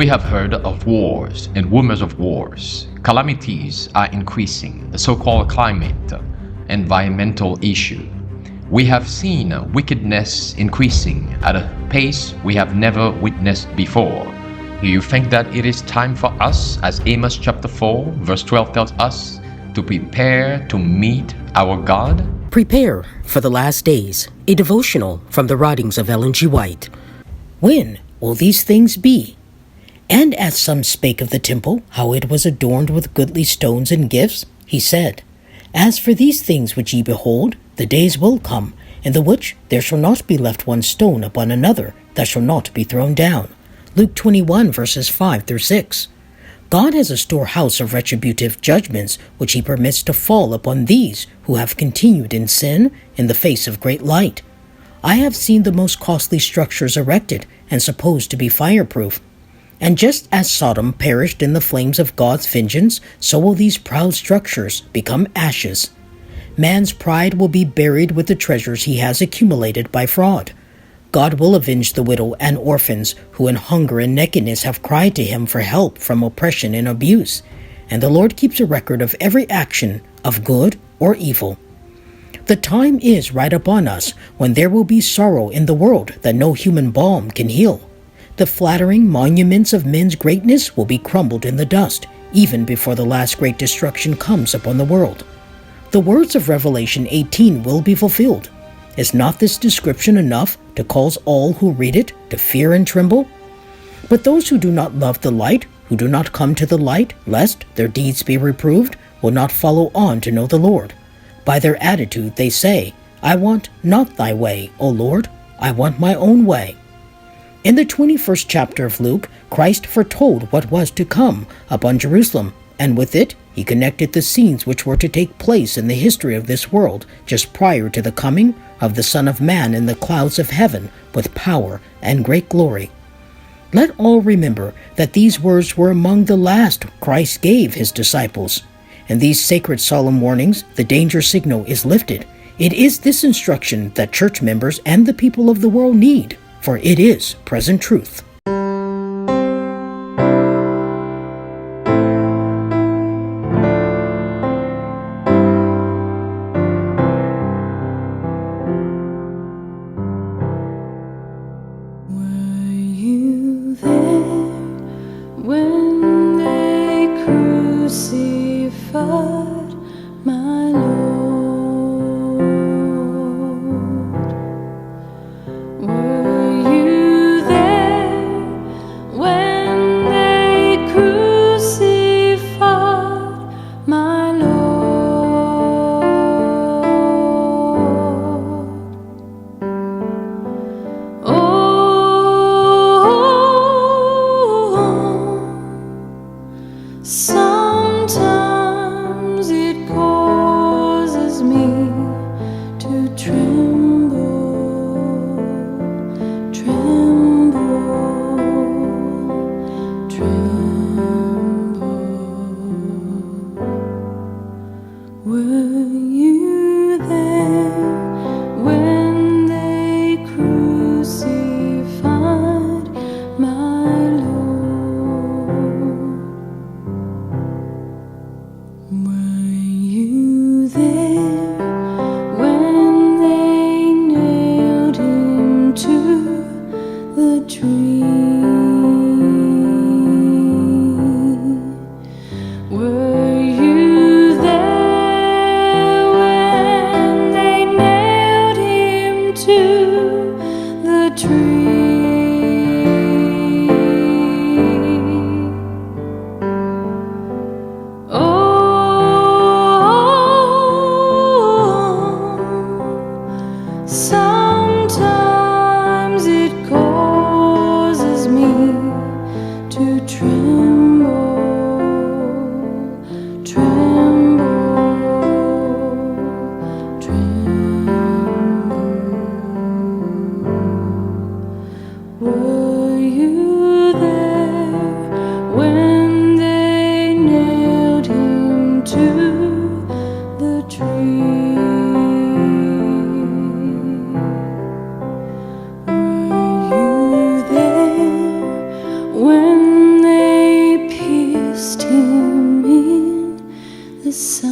We have heard of wars and rumors of wars. Calamities are increasing, the so-called climate, environmental issue. We have seen wickedness increasing at a pace we have never witnessed before. Do you think that it is time for us, as Amos chapter 4 verse 12 tells us, to prepare to meet our God? Prepare for the Last Days, a devotional from the writings of Ellen G. White. When will these things be? And as some spake of the temple, how it was adorned with goodly stones and gifts, he said, As for these things which ye behold, the days will come, in the which there shall not be left one stone upon another that shall not be thrown down. Luke 21 verses 5 through 6. God has a storehouse of retributive judgments which he permits to fall upon these who have continued in sin in the face of great light. I have seen the most costly structures erected and supposed to be fireproof. And just as Sodom perished in the flames of God's vengeance, so will these proud structures become ashes. Man's pride will be buried with the treasures he has accumulated by fraud. God will avenge the widow and orphans who in hunger and nakedness have cried to him for help from oppression and abuse. And the Lord keeps a record of every action of good or evil. The time is right upon us when there will be sorrow in the world that no human balm can heal. The flattering monuments of men's greatness will be crumbled in the dust, even before the last great destruction comes upon the world. The words of Revelation 18 will be fulfilled. Is not this description enough to cause all who read it to fear and tremble? But those who do not love the light, who do not come to the light, lest their deeds be reproved, will not follow on to know the Lord. By their attitude they say, I want not thy way, O Lord, I want my own way. In the 21st chapter of Luke, Christ foretold what was to come upon Jerusalem, and with it he connected the scenes which were to take place in the history of this world just prior to the coming of the Son of Man in the clouds of heaven with power and great glory. Let all remember that these words were among the last Christ gave his disciples. In these sacred solemn warnings, the danger signal is lifted. It is this instruction that church members and the people of the world need, for it is present truth. When they crucified my Lord, were you there when they crucified my Lord? Oh, sometimes it causes me to tremble, tremble, tremble. Were you there when they crucified my Lord? Were you there when they nailed him to the tree? pierced him in the side.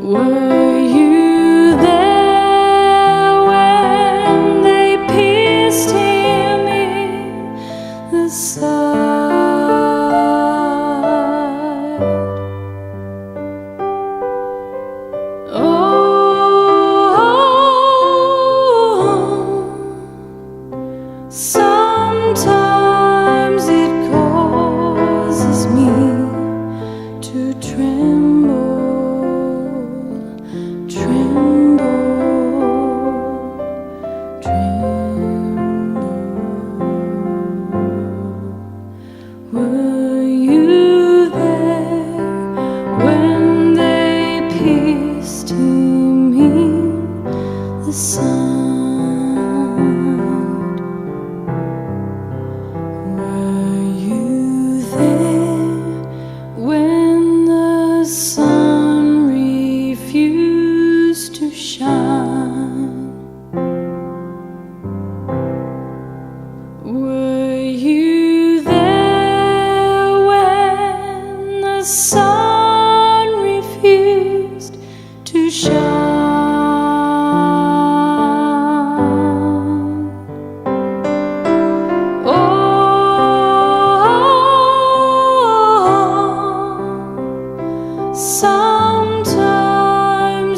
Were you there when they pierced him in the side? Sometimes it causes me to tremble, tremble, tremble. Were you there when they pierced him in the side? Were you there when the sun refused to shine? Were you there when the sun refused to shine? Sometimes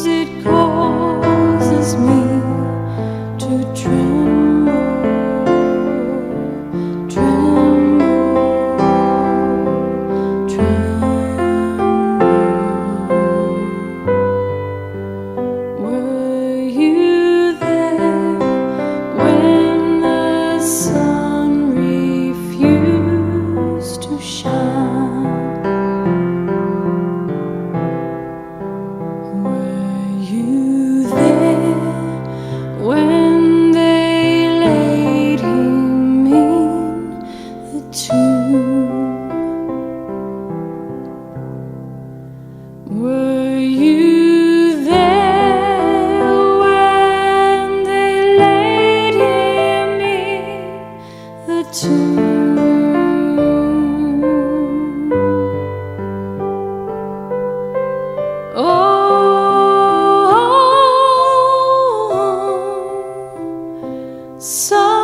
it causes me to tremble, tremble, tremble. Were you there when the sun refused to shine? Were you there when they laid him in the tomb? Were you there when they laid him in the tomb? So